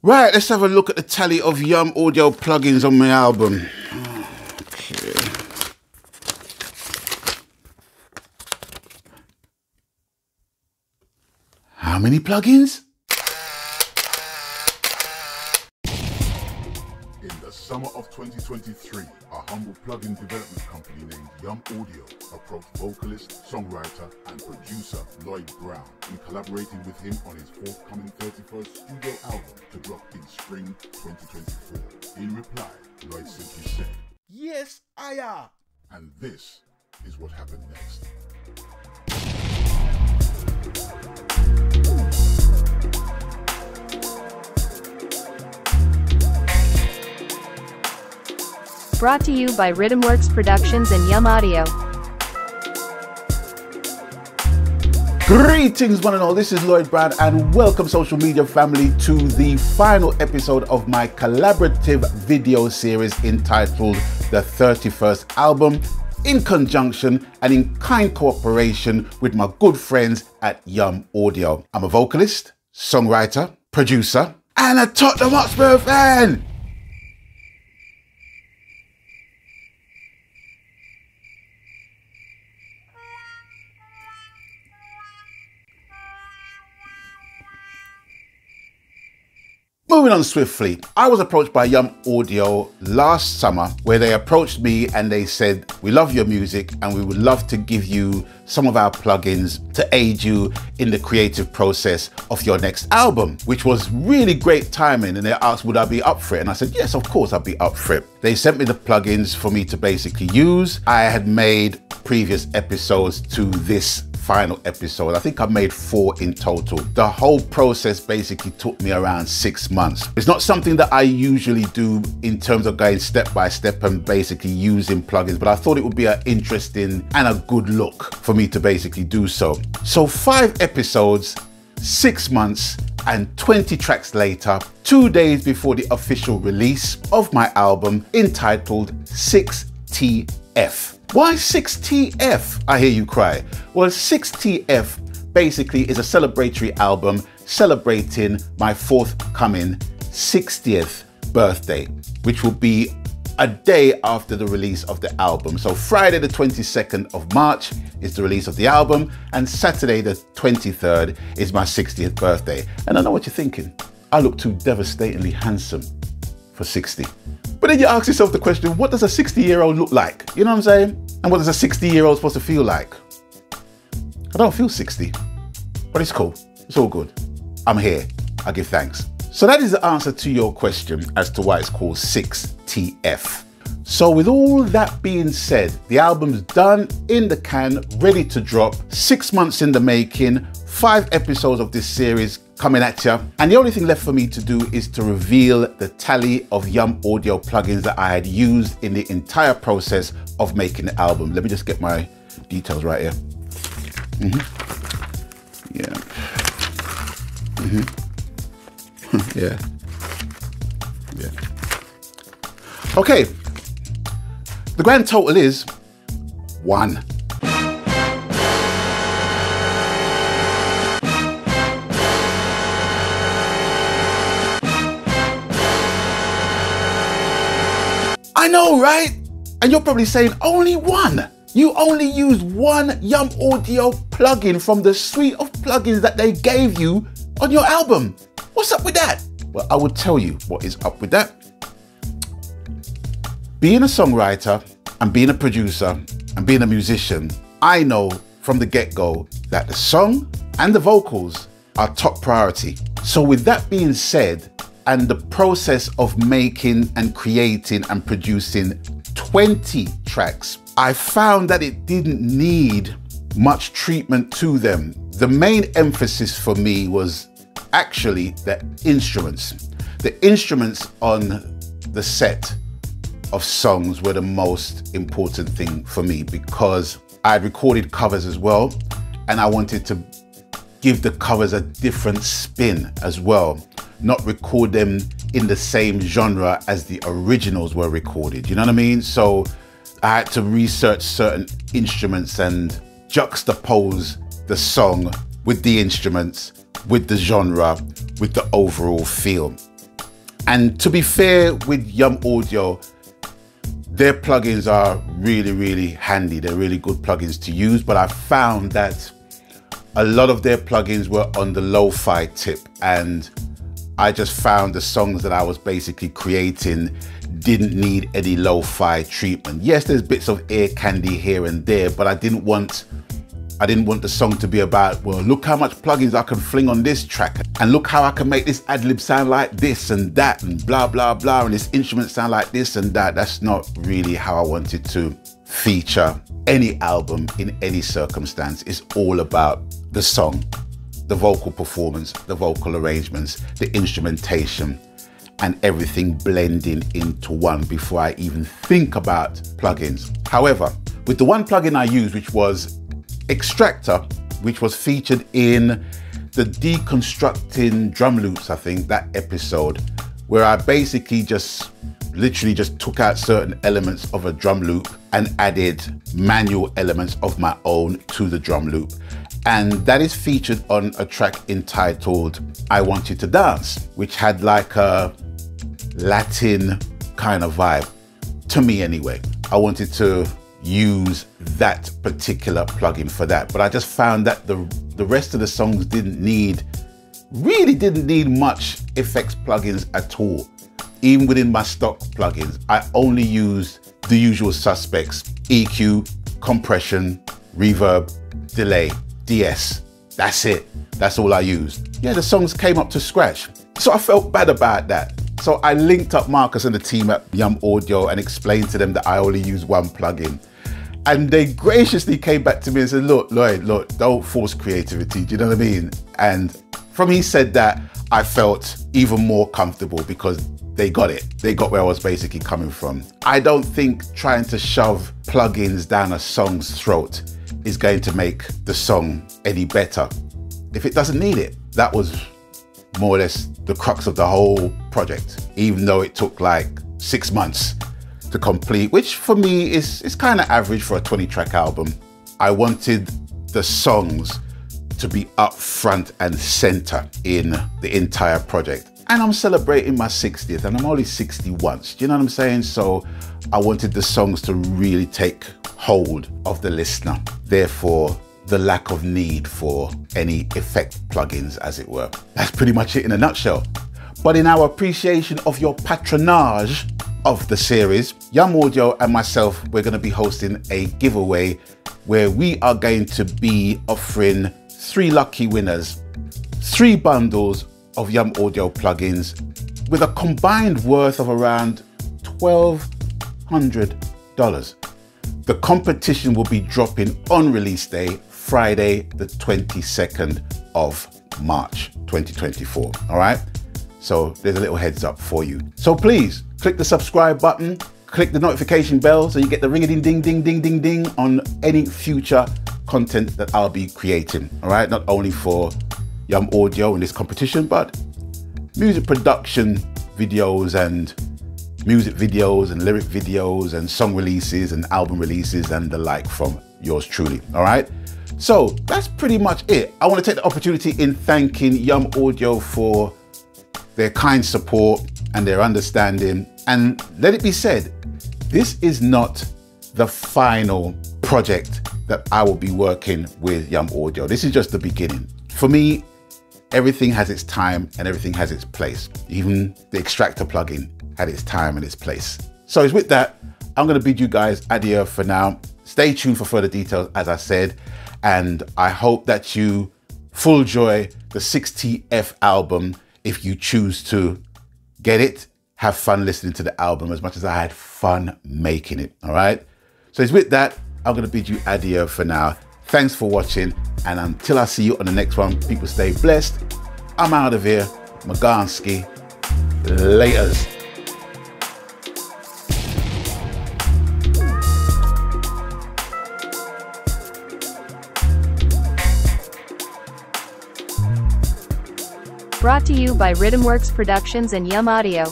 Right, let's have a look at the tally of Yum Audio plugins on my album. Okay. How many plugins? In the summer of 2023, a humble plugin development company named Yum Audio approached vocalist, songwriter, and producer Lloyd Brown in collaborating with him on his forthcoming 31st studio album to drop in spring 2024. In reply, Lloyd simply said, Yes, I am. and this is what happened next. Brought to you by Rhythmworks Productions and Yum Audio. Greetings one and all, this is Lloyd Brown and welcome social media family to the final episode of my collaborative video series entitled The 31st Album, in conjunction and in kind cooperation with my good friends at Yum Audio. I'm a vocalist, songwriter, producer and a Tottenham Hotspur fan. Moving on swiftly, I was approached by Yum Audio last summer where they approached me and they said, we love your music and we would love to give you some of our plugins to aid you in the creative process of your next album, which was really great timing. And they asked, would I be up for it? And I said, yes, of course I'd be up for it. They sent me the plugins for me to basically use. I had made previous episodes to this final episode. I think I made 4 in total. The whole process basically took me around 6 months. It's not something that I usually do in terms of going step by step and basically using plugins, but I thought it would be an interesting and a good look for me to basically do so. So 5 episodes, 6 months, and 20 tracks later, 2 days before the official release of my album entitled 6TF. Why 6TF, I hear you cry? Well, 6TF basically is a celebratory album celebrating my forthcoming 60th birthday, which will be a day after the release of the album. So Friday the 22nd of March is the release of the album and Saturday the 23rd is my 60th birthday. And I know what you're thinking. I look too devastatingly handsome for 60. But then you ask yourself the question, what does a 60-year-old look like? You know what I'm saying? And what is a 60-year-old supposed to feel like? I don't feel 60, but it's cool. It's all good. I'm here. I give thanks. So that is the answer to your question as to why it's called 6TF. So with all that being said, the album's done, in the can, ready to drop, 6 months in the making, 5 episodes of this series coming at you. And the only thing left for me to do is to reveal the tally of Yum Audio plugins that I had used in the entire process of making the album. Let me just get my details right here. Yeah. Yeah. Yeah. Okay. The grand total is 1. I know, right? And you're probably saying, only 1? You only used 1 Yum Audio plugin from the suite of plugins that they gave you on your album. What's up with that? Well, I will tell you what is up with that. Being a songwriter and being a producer and being a musician, I know from the get-go that the song and the vocals are top priority. So with that being said, and the process of making and creating and producing 20 tracks, I found that it didn't need much treatment to them. The main emphasis for me was actually the instruments. The instruments on the set of songs were the most important thing for me because I had recorded covers as well and I wanted to give the covers a different spin as well, not record them in the same genre as the originals were recorded, you know what I mean? So I had to research certain instruments and juxtapose the song with the instruments, with the genre, with the overall feel. And to be fair with Yum Audio, their plugins are really, really handy. They're really good plugins to use, but I found that a lot of their plugins were on the lo-fi tip, and I just found the songs that I was basically creating didn't need any lo-fi treatment. Yes, there's bits of ear candy here and there, but I didn't want the song to be about, well, look how much plugins I can fling on this track, and look how I can make this ad-lib sound like this and that, and blah, blah, blah, and this instrument sound like this and that. That's not really how I wanted to feature any album in any circumstance. It's all about the song, the vocal performance, the vocal arrangements, the instrumentation, and everything blending into one before I even think about plugins. However, with the one plugin I used, which was Extractor, which was featured in the Deconstructing Drum Loops, I think, that episode, where I basically literally just took out certain elements of a drum loop and added manual elements of my own to the drum loop. And that is featured on a track entitled I Want You to Dance, which had like a Latin kind of vibe, to me anyway. I wanted to use that particular plugin for that, but I just found that the rest of the songs really didn't need much effects plugins at all. Even within my stock plugins, I only used the usual suspects: EQ, compression, reverb, delay, DS. That's it. That's all I used. Yeah, the songs came up to scratch. So I felt bad about that. So I linked up Marcus and the team at Yum Audio and explained to them that I only use one plugin. And they graciously came back to me and said, look, Lloyd, look, don't force creativity. Do you know what I mean? And from he said that, I felt even more comfortable because they got it. They got where I was basically coming from. I don't think trying to shove plugins down a song's throat is going to make the song any better if it doesn't need it. That was more or less the crux of the whole project, even though it took like 6 months to complete, which for me is kind of average for a 20-track album. I wanted the songs to be up front and center in the entire project. And I'm celebrating my 60th and I'm only 60 once. Do you know what I'm saying? So I wanted the songs to really take hold of the listener. Therefore, the lack of need for any effect plugins, as it were. That's pretty much it in a nutshell. But in our appreciation of your patronage of the series, Yum Audio and myself, we're going to be hosting a giveaway where we are going to be offering 3 lucky winners 3 bundles of Yum Audio plugins with a combined worth of around $1,200. The competition will be dropping on release day, Friday, the 22nd of March, 2024. All right. So there's a little heads up for you. So please click the subscribe button, click the notification bell so you get the ring-a-ding-ding-ding-ding-ding-ding on any future content that I'll be creating. All right. Not only for Yum Audio in this competition, but music production videos and music videos and lyric videos and song releases and album releases and the like from yours truly. All right. So that's pretty much it. I want to take the opportunity in thanking Yum Audio for their kind support and their understanding. And let it be said, this is not the final project that I will be working with Yum Audio. This is just the beginning. For me, everything has its time and everything has its place. Even the Extractor plugin had its time and its place. So it's with that, I'm going to bid you guys adieu for now. Stay tuned for further details, as I said, and I hope that you full joy the 6TF album if you choose to get it. Have fun listening to the album as much as I had fun making it. All right. So it's with that, I'm going to bid you adieu for now. Thanks for watching. And until I see you on the next one, people stay blessed. I'm out of here. Maganski. Laters. Brought to you by Rhythmworks Productions and Yum Audio.